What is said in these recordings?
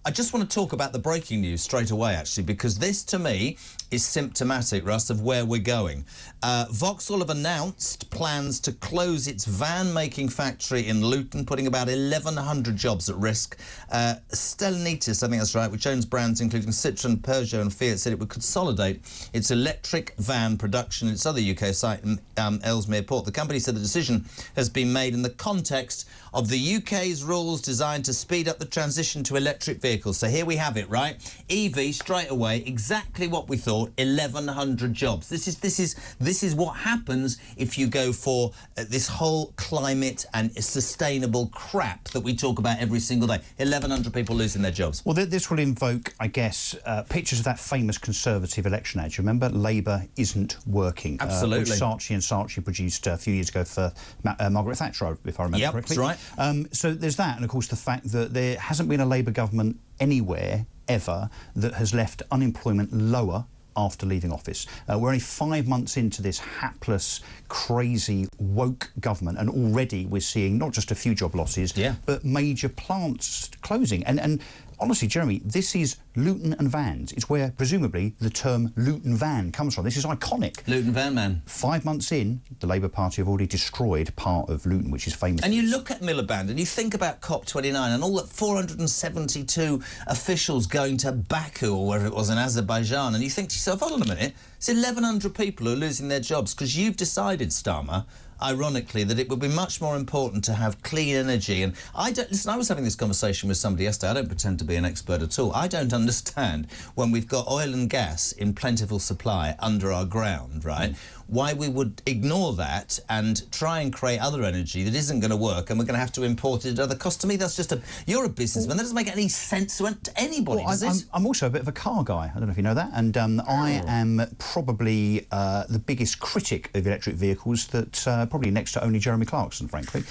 I just want to talk about the breaking news straight away, actually, because this, to me, is symptomatic, Russ, of where we're going. Vauxhall have announced plans to close its van-making factory in Luton, putting about 1,100 jobs at risk. Stellantis, I think that's right, which owns brands including Citroën, Peugeot and Fiat, said it would consolidate its electric van production at its other UK site in Ellesmere Port. The company said the decision has been made in the context of the UK's rules designed to speed up the transition to electric vehicles. So here we have it, right? EV straight away, exactly what we thought. 1,100 jobs. This is what happens if you go for this whole climate and sustainable crap that we talk about every single day. 1,100 people losing their jobs. Well, this will invoke, I guess, pictures of that famous Conservative election ad. You remember? Labour isn't working. Absolutely. Which Saatchi and Saatchi produced a few years ago for Margaret Thatcher, if I remember correctly. That's right. So there's that, and of course the fact that there hasn't been a Labour government anywhere ever that has left unemployment lower after leaving office. We're only 5 months into this hapless, crazy, woke government, and already we're seeing not just a few job losses, but major plants closing. And honestly, Jeremy, this is Luton and vans. It's where, presumably, the term Luton van comes from. This is iconic. Luton van man. 5 months in, the Labour Party have already destroyed part of Luton, which is famous. And you look at Miliband and you think about COP29 and all that 472 officials going to Baku or wherever it was in Azerbaijan, and you think to yourself, hold on a minute, it's 1,100 people who are losing their jobs because you've decided, Starmer, ironically, that it would be much more important to have clean energy. And I was having this conversation with somebody yesterday. I don't pretend to be an expert at all. I don't understand when we've got oil and gas in plentiful supply under our ground, right, why we would ignore that and try and create other energy that isn't going to work, and we're going to have to import it at other cost. To me, that's just you're a businessman. That doesn't make any sense to anybody, does it? I'm also a bit of a car guy. I don't know if you know that. And I am probably the biggest critic of electric vehicles that probably next to only Jeremy Clarkson, frankly.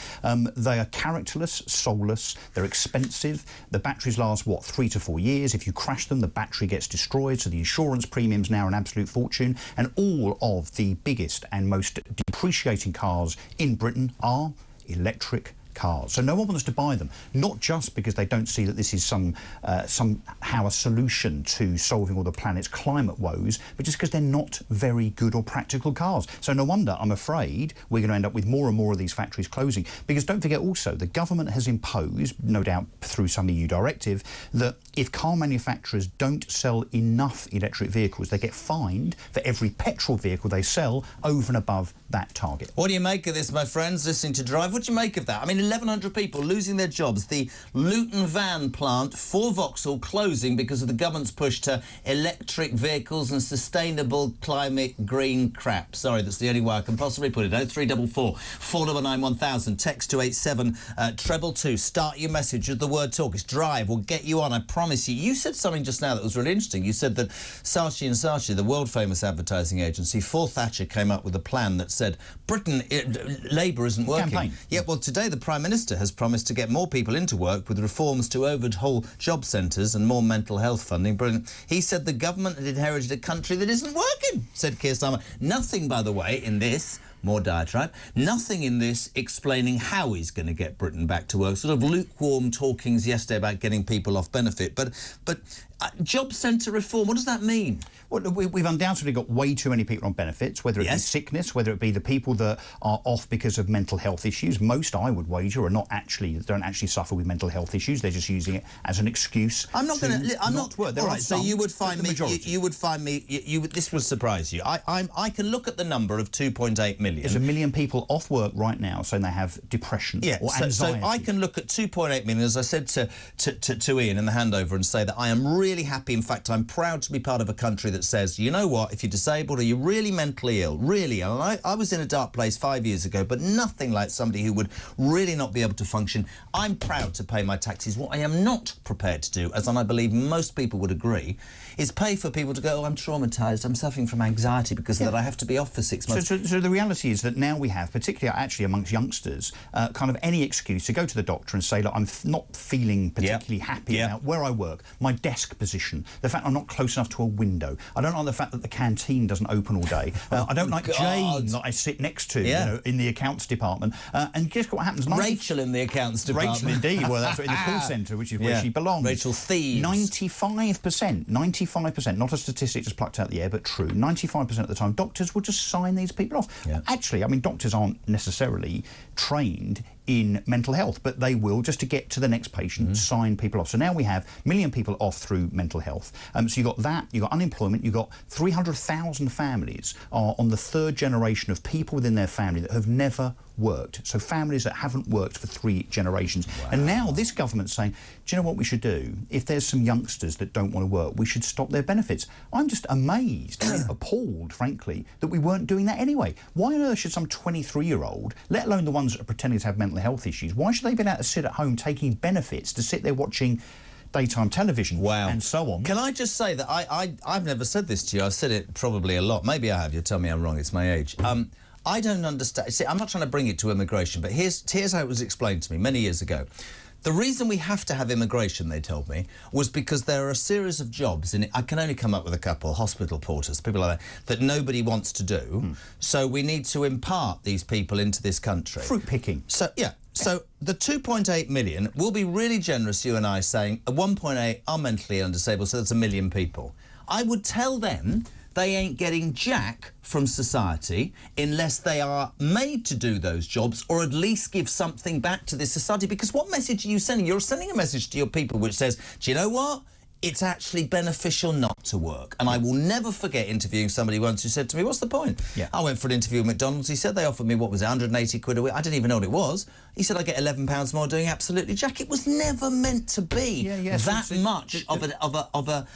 They are characterless, soulless, they're expensive. The batteries last, what, 3 to 4 years. If you crash them, the battery gets destroyed, so the insurance premium's now an absolute fortune. And all of the biggest and most depreciating cars in Britain are electric cars. So no one wants to buy them, not just because they don't see that this is somehow a solution to solving all the planet's climate woes, but just because they're not very good or practical cars. So no wonder, I'm afraid, we're going to end up with more and more of these factories closing. Because don't forget also, the government has imposed, no doubt through some EU directive, that if car manufacturers don't sell enough electric vehicles, they get fined for every petrol vehicle they sell over and above that target. What do you make of this, my friends, listening to Drive? What do you make of that? I mean, 1,100 people losing their jobs. The Luton van plant for Vauxhall closing because of the government's push to electric vehicles and sustainable climate green crap. Sorry, that's the only way I can possibly put it. 0344 499 1000. Text to 87 222. Start your message with the word talk. It's Drive. We'll get you on, I promise you. You said something just now that was really interesting. You said that Saatchi and Saatchi, the world-famous advertising agency, for Thatcher came up with a plan that said Labour isn't working. Campaign. Yeah, well, today the Prime Minister has promised to get more people into work with reforms to overhaul job centres and more mental health funding. Brilliant. He said the government had inherited a country that isn't working, said Keir Starmer. Nothing, by the way, in this, more diatribe, nothing in this explaining how he's going to get Britain back to work. Sort of lukewarm talkings yesterday about getting people off benefit. But job centre reform, what does that mean? Well, we've undoubtedly got way too many people on benefits, whether it be sickness, whether it be the people that are off because of mental health issues. Most, I would wager, don't actually suffer with mental health issues. They're just using it as an excuse. I'm not going to. I'm not. Work. All right. So you would find me. You would find me. This would surprise you. I can look at the number of 2.8 million. There's 1 million people off work right now saying they have depression or anxiety. So I can look at 2.8 million, as I said to Ian in the handover, and say that I am really happy. In fact, I'm proud to be part of a country that says, you know what, if you're disabled or you're really mentally ill, really ill, and I was in a dark place 5 years ago, but nothing like somebody who would really not be able to function. I'm proud to pay my taxes. What I am not prepared to do, as I believe most people would agree, is pay for people to go, oh, I'm traumatised, I'm suffering from anxiety because of that, I have to be off for 6 months. So the reality reality is that now we have, particularly actually amongst youngsters, kind of any excuse to go to the doctor and say, look, I'm not feeling particularly happy about where I work, my desk position, the fact I'm not close enough to a window. I don't like the fact that the canteen doesn't open all day. I don't like Jane that I sit next to, you know, in the accounts department. And guess what happens? Rachel in the accounts department. Rachel, indeed. Well, that's in the call centre, which is where she belongs. Rachel Thieves. 95%, not a statistic just plucked out the air, but true. 95% of the time, doctors will just sign these people off. Yeah. Actually, I mean, doctors aren't necessarily trained in mental health, but they will, just to get to the next patient, sign people off. So now we have 1 million people off through mental health. So you've got that, you've got unemployment, you've got 300,000 families are on the third generation of people within their family that have never worked. So families that haven't worked for 3 generations. Wow. And now this government's saying, do you know what we should do? If there's some youngsters that don't want to work, we should stop their benefits. I'm just amazed, appalled, frankly, that we weren't doing that anyway. Why on earth should some 23-year-old, let alone the ones that are pretending to have mental health issues, why should they be able to sit at home taking benefits to sit there watching daytime television and so on? Can I just say that I've never said this to you. I've said it probably a lot. Maybe I have. You'll tell me I'm wrong. It's my age. I don't understand. See, I'm not trying to bring it to immigration, but here's how it was explained to me many years ago. The reason we have to have immigration, they told me, was because there are a series of jobs, and I can only come up with a couple, hospital porters, people like that nobody wants to do. So we need to impart these people into this country. Fruit picking. So, yeah. So the 2.8 million, we'll be really generous, you and I, saying 1.8 are mentally undisabled, so that's 1 million people. I would tell them they ain't getting jack from society unless they are made to do those jobs or at least give something back to this society. Because what message are you sending? You're sending a message to your people which says, do you know what? It's actually beneficial not to work. And I will never forget interviewing somebody once who said to me, what's the point? I went for an interview at McDonald's. He said they offered me, what was it, 180 quid a week? I didn't even know what it was. He said I get £11 more doing absolutely jack. It was never meant to be that much of a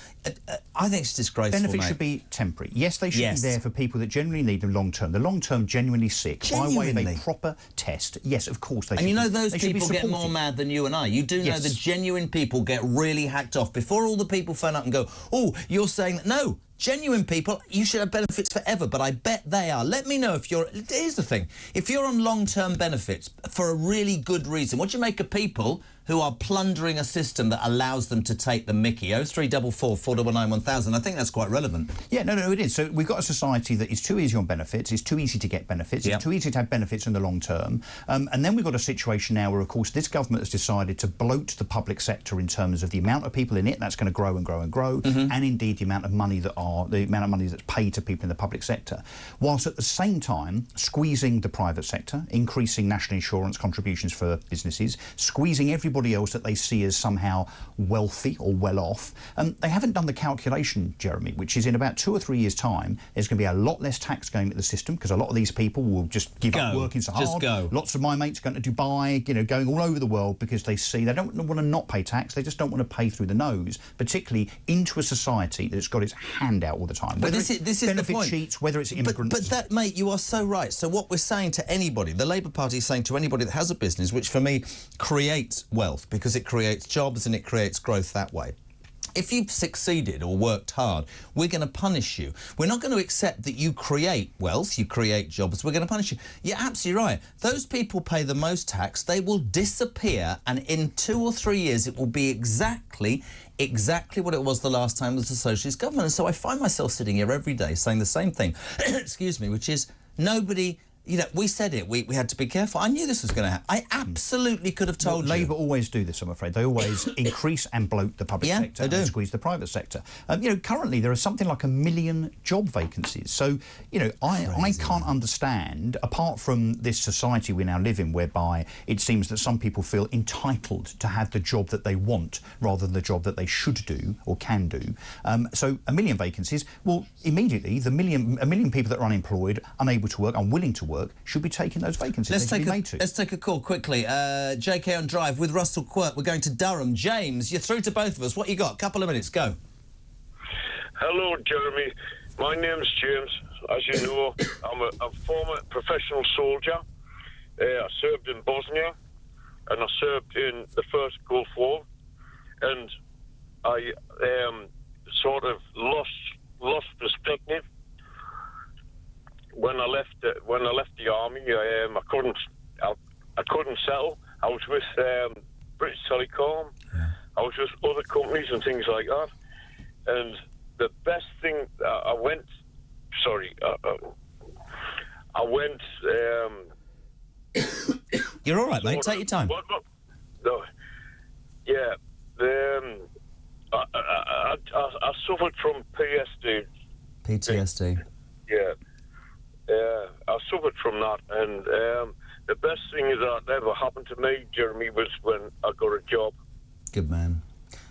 I think it's disgraceful, benefits should be temporary. Yes, they should be there for people that genuinely need them long term. The long term, genuinely sick, by way of a proper test. Yes, of course they should. And you know those people get more mad than you and I. You do know the genuine people get really hacked off before all the people phone up and go, oh, you're saying that. No, genuine people, you should have benefits forever, but I bet they are. Let me know if you're... Here's the thing. If you're on long-term benefits for a really good reason, what do you make of people who are plundering a system that allows them to take the mickey? 0344 499 1000. I think that's quite relevant. Yeah, no, it is. So we've got a society that is too easy on benefits, it's too easy to get benefits, it's too easy to have benefits in the long term. And then we've got a situation now where, of course, this government has decided to bloat the public sector in terms of the amount of people in it. That's going to grow and grow and grow, and indeed the amount of money that's paid to people in the public sector, whilst at the same time squeezing the private sector, increasing national insurance contributions for businesses, squeezing everybody else that they see as somehow wealthy or well off. They haven't done the calculation, Jeremy, which is in about 2 or 3 years' time, there's going to be a lot less tax going into the system because a lot of these people will just give up working so hard. Lots of my mates are going to Dubai, you know, going all over the world because they see they don't want to not pay tax, they just don't want to pay through the nose, particularly into a society that's got its hand out all the time. But this is benefit the point. Sheets, whether it's immigrants. But that, mate, you are so right. So what we're saying to anybody, the Labour Party is saying to anybody that has a business, which for me creates wealth because it creates jobs and it creates growth that way. If you've succeeded or worked hard, we're going to punish you. We're not going to accept that you create wealth, you create jobs. We're going to punish you. You're absolutely right. Those people pay the most tax. They will disappear, and in 2 or 3 years, it will be exactly what it was the last time was the socialist government. And so I find myself sitting here every day saying the same thing, excuse me, which is nobody... You know, we said it. We had to be careful. I knew this was going to happen. I absolutely could have told you. Labour always do this, I'm afraid. They always increase and bloat the public sector and squeeze the private sector. You know, currently there are something like 1 million job vacancies. So, you know, I can't understand, apart from this society we now live in, whereby it seems that some people feel entitled to have the job that they want rather than the job that they should do or can do. So 1 million vacancies, well, immediately the 1 million people that are unemployed, unable to work, unwilling to work, should be taking those vacancies. Let's take a call quickly. JK on Drive with Russell Quirk. We're going to Durham. James, you're through to both of us. What you got? Couple of minutes. Go. Hello, Jeremy. My name's James. As you know, I'm a former professional soldier. I served in Bosnia, and I served in the First Gulf War, and I sort of lost perspective. when I left the army, I couldn't settle. I was with British Telecom. Yeah. I was with other companies and things like that. And the best thing, I went. You're all right, mate. Take your time. No, yeah. I suffered from PSD. PTSD. Yeah. I suffered from that, and the best thing that ever happened to me, Jeremy, was when I got a job. Good man.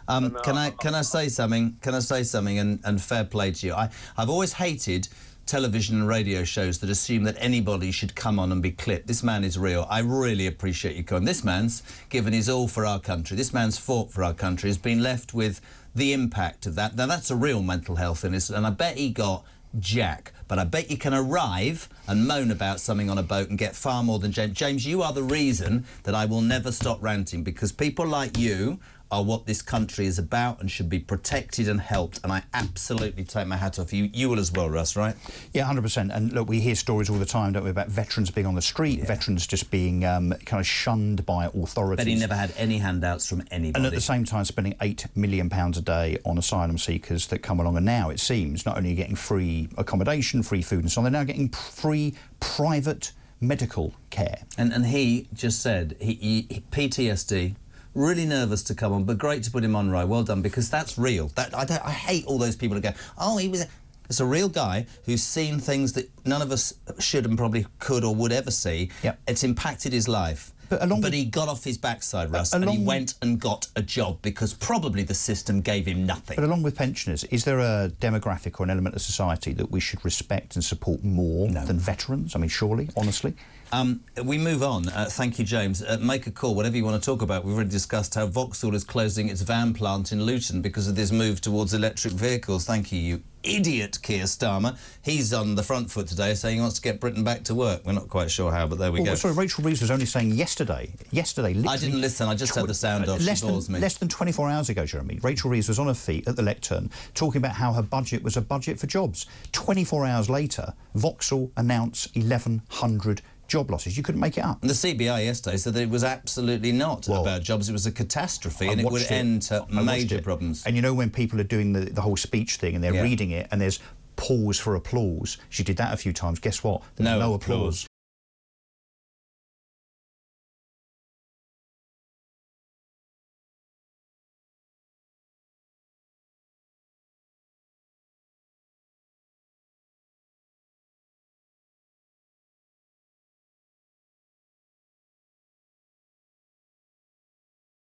Can I say something? Can I say something? And fair play to you. I've always hated television and radio shows that assume that anybody should come on and be clipped. This man is real. I really appreciate you coming. This man's given his all for our country. This man's fought for our country. Has been left with the impact of that. Now that's a real mental health illness, and I bet he got jack. But I bet you can arrive and moan about something on a boat and get far more than James. James, you are the reason that I will never stop ranting, because people like you are what this country is about and should be protected and helped. And I absolutely take my hat off. You will as well, Russ, right? Yeah, 100%. And look, we hear stories all the time, don't we, about veterans being on the street, veterans just being kind of shunned by authorities. But he never had any handouts from anybody. And at the same time, spending £8 million a day on asylum seekers that come along. And now, it seems, not only are you getting free accommodation, free food and so on, they're now getting free private medical care. And he just said, he PTSD, really nervous to come on, but great to put him on, right? Well done, because that's real. I hate all those people who go, oh, he was... It's a real guy who's seen things that none of us should and probably could or would ever see. Yep. It's impacted his life. But he got off his backside, Russ, and he went and got a job because probably the system gave him nothing. But along with pensioners, is there a demographic or an element of society that we should respect and support more than veterans? I mean, surely, honestly. We move on. Thank you, James. Make a call, whatever you want to talk about. We've already discussed how Vauxhall is closing its van plant in Luton because of this move towards electric vehicles. Thank you, you idiot, Keir Starmer. He's on the front foot today saying he wants to get Britain back to work. We're not quite sure how, but there we go. Sorry, Rachel Reeves was only saying yesterday, literally... I didn't listen, I just had the sound off. She bores me. Less than 24 hours ago, Jeremy, Rachel Reeves was on her feet at the lectern talking about how her budget was a budget for jobs. 24 hours later, Vauxhall announced 1,100 job losses. You couldn't make it up. And the CBI yesterday said that it was absolutely not about jobs. It was a catastrophe and it would end to major problems. And you know when people are doing the whole speech thing and they're reading it and there's pause for applause, she did that a few times. Guess what? There's no applause.